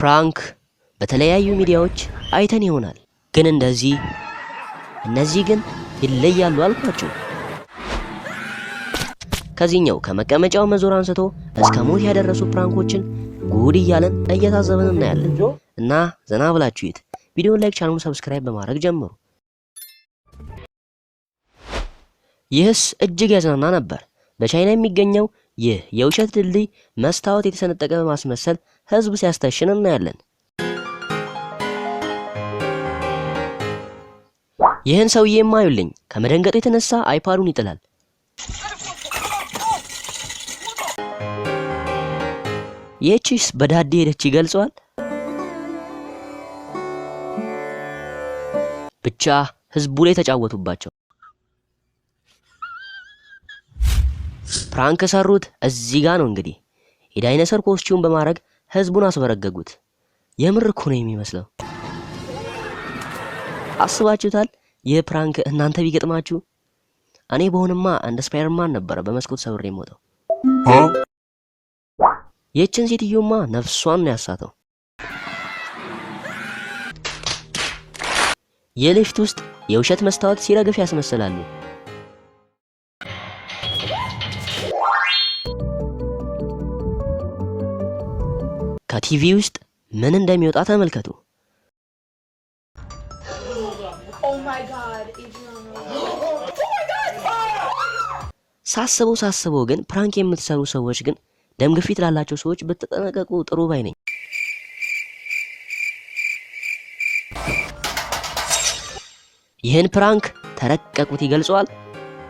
ፕራንክ በተለያዩ ሚዲያዎች አይተን ይሆናል፣ ግን እነዚህ ግን ይለያሉ አልኳችሁ። ከዚህኛው ከመቀመጫው መዞር አንስቶ እስከ ሞት ያደረሱ ፕራንኮችን ጉድ እያለን እየታዘብን እናያለን እና ዘና ብላችሁ ይት ቪዲዮውን ላይክ፣ ቻናሉን ሰብስክራይብ በማድረግ ጀምሩ። ይህስ እጅግ ያዝናና ነበር። በቻይና የሚገኘው ይህ የውሸት ድልድይ መስታወት የተሰነጠቀ በማስመሰል ህዝብ ሲያስተሽን እናያለን። ይህን ሰውዬ የማዩልኝ ከመደንገጡ የተነሳ አይፓዱን ይጥላል። ይህቺስ በዳዴ ሄደች ይገልጸዋል። ብቻ ህዝቡ ላይ ተጫወቱባቸው። ፕራንክ ሰሩት። እዚህ ጋር ነው እንግዲህ የዳይኖሰር ኮስቲዩም በማድረግ ህዝቡን አስበረገጉት። የምር እኮ ነው የሚመስለው። አስባችሁታል? ይህ ፕራንክ እናንተ ቢገጥማችሁ? እኔ በሆንማ እንደ ስፓይደርማን ነበር በመስኮት ሰብሬ የምወጣው። የችን ሴትዮማ ነፍሷን ነው ያሳተው። የሊፍት ውስጥ የውሸት መስታወት ሲረግፍ ያስመስላሉ። ከቲቪ ውስጥ ምን እንደሚወጣ ተመልከቱ። ሳስበው ግን ፕራንክ የምትሰሩ ሰዎች ግን ደም ግፊት ላላቸው ሰዎች ብትጠነቀቁ ጥሩ ባይ ነኝ። ይህን ፕራንክ ተረቀቁት ይገልጸዋል።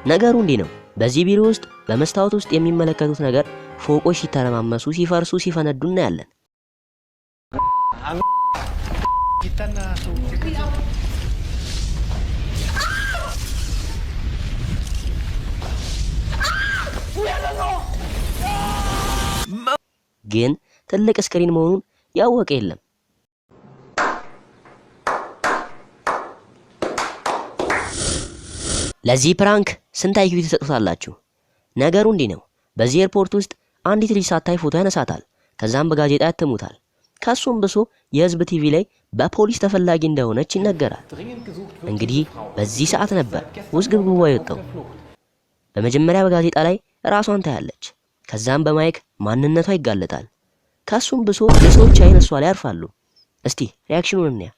ነገሩ እንዲህ ነው። በዚህ ቢሮ ውስጥ በመስታወት ውስጥ የሚመለከቱት ነገር ፎቆች ሲተረማመሱ፣ ሲፈርሱ፣ ሲፈነዱ እናያለን። ግን ትልቅ ስክሪን መሆኑን ያወቀ የለም። ለዚህ ፕራንክ ስንት አይኪው ትሰጡታላችሁ? ነገሩ እንዲህ ነው። በዚህ ኤርፖርት ውስጥ አንዲት ልጅ ሳታይ ፎቶ ያነሳታል። ከዛም በጋዜጣ ያትሙታል። ከሱም ብሶ የህዝብ ቲቪ ላይ በፖሊስ ተፈላጊ እንደሆነች ይነገራል። እንግዲህ በዚህ ሰዓት ነበር ውዝግብግቧ የወጣው። በመጀመሪያ በጋዜጣ ላይ ራሷን ታያለች። ከዛም በማይክ ማንነቷ ይጋለጣል። ከሱም ብሶ የሰዎች አይን እሷ ላይ ያርፋሉ። እስቲ ሪአክሽኑን እንያ።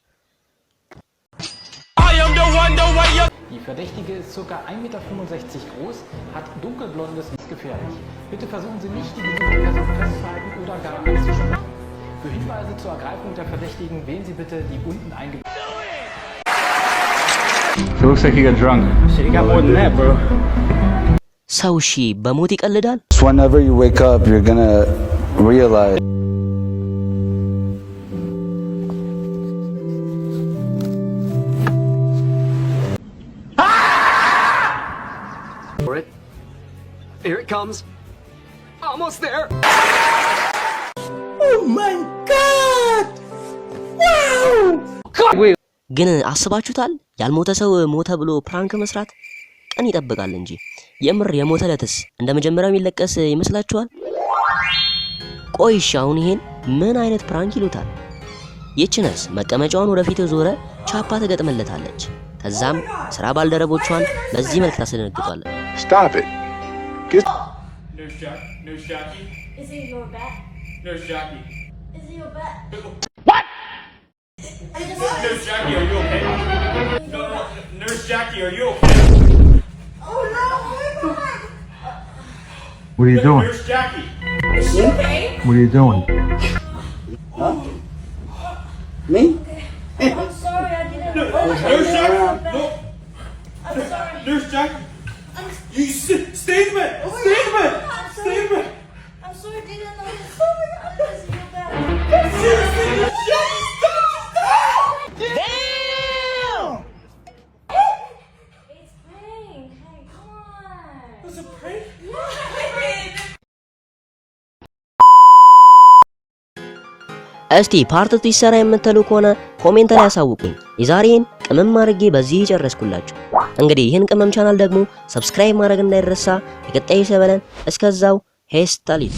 Die Verdächtige ist ca. 1,65 Meter groß, hat dunkelblondes, ist gefährlich. Bitte versuchen Sie nicht, die gesuchte Person festzuhalten oder gar anzuschauen. Für Hinweise zur Ergreifung der Verdächtigen wählen Sie bitte die unten eingeblendeten. It looks like he got drunk. Shit, he got more than that, bro. ሰው እሺ በሞት ይቀልዳል? Whenever you wake up, you're gonna realize. Here it comes. Almost there. Oh my God! Wow! ግን አስባችሁታል? ያልሞተ ሰው ሞተ ብሎ ፕራንክ መስራት ቀን ይጠብቃል እንጂ የምር የሞተ ለተስ እንደ መጀመሪያው የሚለቀስ ይመስላችኋል? ቆይሽ አሁን ይሄን ምን አይነት ፕራንክ ይሉታል? ይችነስ መቀመጫውን ወደፊት ዞረ ቻፓ ተገጥመለታለች። ከዛም ስራ ባልደረቦቿን በዚህ መልክ ታስደነግጣለች። Stop it. Nurse Jackie? Is it your bat? Nurse Jackie. Is it your bat? What? Nurse Jackie, are you okay? No, Nurse Jackie, are you okay? Oh no, oh my God! What are you doing? Nurse Jackie. Is she okay? What are you doing? Huh? Me? I'm sorry, I didn't know. Nurse Jackie. No. I'm sorry. Nurse Jackie. You stay in the bed. Stay in the bed. Stay in the bed. I'm sorry, I didn't know. Oh my God, this is your bat. Seriously, Nurse Jackie, stop! Damn! It's prank. Hey, come on. It's a prank? Yeah. እስቲ ፓርት 2 ይሰራ የምትሉ ከሆነ ኮሜንት ላይ ያሳውቁኝ። የዛሬን ቅመም አድርጌ በዚህ ጨረስኩላችሁ። እንግዲህ ይህን ቅመም ቻናል ደግሞ ሰብስክራይብ ማድረግ እንዳይረሳ። የቀጣይ ሰበለን እስከዛው ሄስታሊት